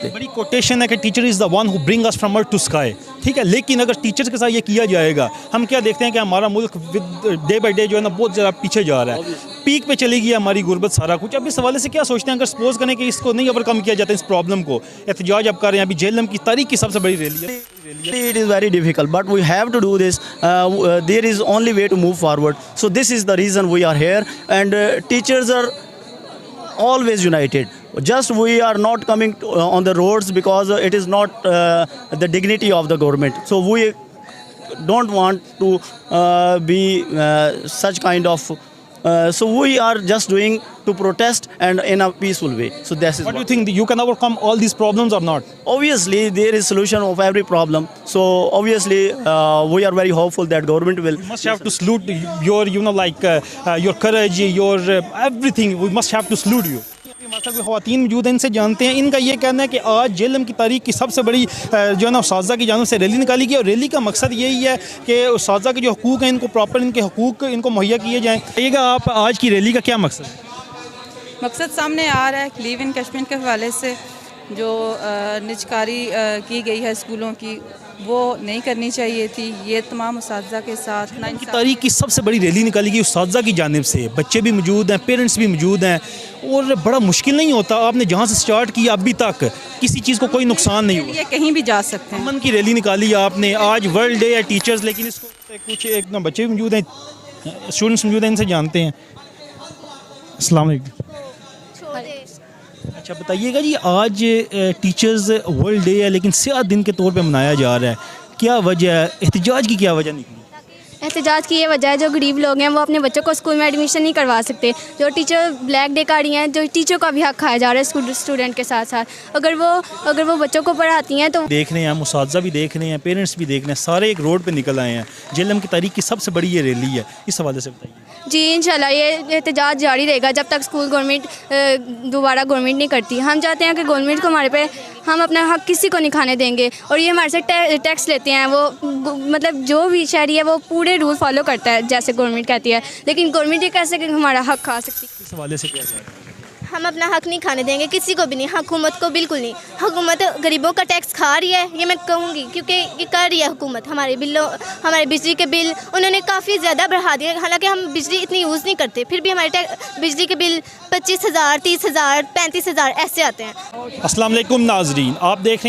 बड़ी कोटेशन है कि teacher is the one who bring us from earth to sky. ठीक है, लेकिन अगर टीचर्स के साथ ये किया जाएगा, हम क्या देखते हैं कि हमारा मुल्क डे बाई डे जो है ना बहुत ज़्यादा पीछे जा रहा है, पीक पे चली गई हमारी गुर्बत सारा कुछ। अब इस हवाले से क्या सोचते हैं, अगर सपोज करें कि इसको नहीं ओवरकम किया जाता, इस प्रॉब्लम को, एहतजाज अब कर रहे हैं, अभी जेएलएम की तारीख की सबसे बड़ी रैली है। It is very difficult, but we have to do this. There is only way to move forward. So this is the reason we are here, and teachers are always united. Just we are not coming on the roads because it is not the dignity of the government. So we don't want to be such kind of. So we are just doing to protest and in a peaceful way. So this is What do you think, you can overcome all these problems or not? Obviously there is solution of every problem. So obviously we are very hopeful that government will. We must have to salute your, your courage, your everything. We must have to salute you. हमारे साथ ख़वातीन मौजूद हैं, इनसे जानते हैं। इनका ये कहना है कि आज जेएलएम की तारीख की सबसे बड़ी जो है ना उस्ताज़ा की जानिब से रैली निकाली गई, और रैली का मकसद यही है कि उस्ताज़ा के जो हकूक़ हैं इनको प्रॉपर इनके हकूक़ इनको मुहैया किए जाएँ। कहिएगा आप, आज की रैली का क्या मकसद है? मकसद सामने आ रहा है, लीव इन कश्मीर के हवाले से जो निजकारी की गई है स्कूलों की, वो नहीं करनी चाहिए थी। ये तमाम उस्ताज़ा के साथ की तारीख की सबसे बड़ी रैली निकाली गई उस्ताज़ा की जानिब से, बच्चे भी मौजूद हैं, पेरेंट्स भी मौजूद हैं, और बड़ा मुश्किल नहीं होता। आपने जहाँ से स्टार्ट किया अभी तक किसी चीज़ को कोई नुकसान नहीं हुआ, ये कहीं भी जा सकते हैं। अमन की रैली निकाली आपने, आज वर्ल्ड डे है टीचर्स, लेकिन इसको कुछ एक ना बच्चे भी मौजूद हैं, स्टूडेंट्स मौजूद हैं, इनसे जानते हैं। अस्सलाम वालेकुम। अच्छा बताइएगा जी, आज टीचर्स वर्ल्ड डे है लेकिन सियाह दिन के तौर पे मनाया जा रहा है, क्या वजह है? एहतजाज की क्या वजह निकली? एहतजाज की ये वजह है, जो गरीब लोग हैं वो अपने बच्चों को स्कूल में एडमिशन नहीं करवा सकते। जो टीचर ब्लैक डे कर रही हैं, जो टीचर का भी हक खाया जा रहा है स्टूडेंट के साथ साथ। अगर वो बच्चों को पढ़ाती हैं तो देख रहे हैं, हम उस्ताज़ा भी देख रहे हैं, पेरेंट्स भी देख रहे हैं, सारे एक रोड पे निकल आए हैं। जेएलएम की तारीख की सबसे बड़ी ये रैली है, इस हवाले से बताइए। जी इंशाल्लाह ये एहतजाज जारी रहेगा जब तक स्कूल गवर्नमेंट दोबारा गवर्नमेंट नहीं करती। हम चाहते हैं कि गवर्नमेंट को हमारे पे, हम अपना हक किसी को नहीं खाने देंगे। और ये हमारे से टैक्स लेते हैं, वो मतलब जो भी शहरी है वो पूरे रूल फॉलो करता है जैसे गवर्नमेंट कहती है, लेकिन गवर्नमेंट ये कैसे हमारा हक खा सकती है? इस हवाले से क्या कह रहे हैं? हम अपना हक नहीं खाने देंगे किसी को भी नहीं, हुकूमत को बिल्कुल नहीं। हुकूमत गरीबों का टैक्स खा रही है, ये मैं कहूँगी, क्योंकि ये कर रही है हुकूमत। हमारे बिजली के बिल उन्होंने काफ़ी ज़्यादा बढ़ा दिए, हालांकि हम बिजली इतनी यूज़ नहीं करते, फिर भी हमारे बिजली के बिल 25,000, 30,000, 35,000 ऐसे आते हैं। अस्सलाम वालेकुम नाज़रीन, आप देख रहे हैं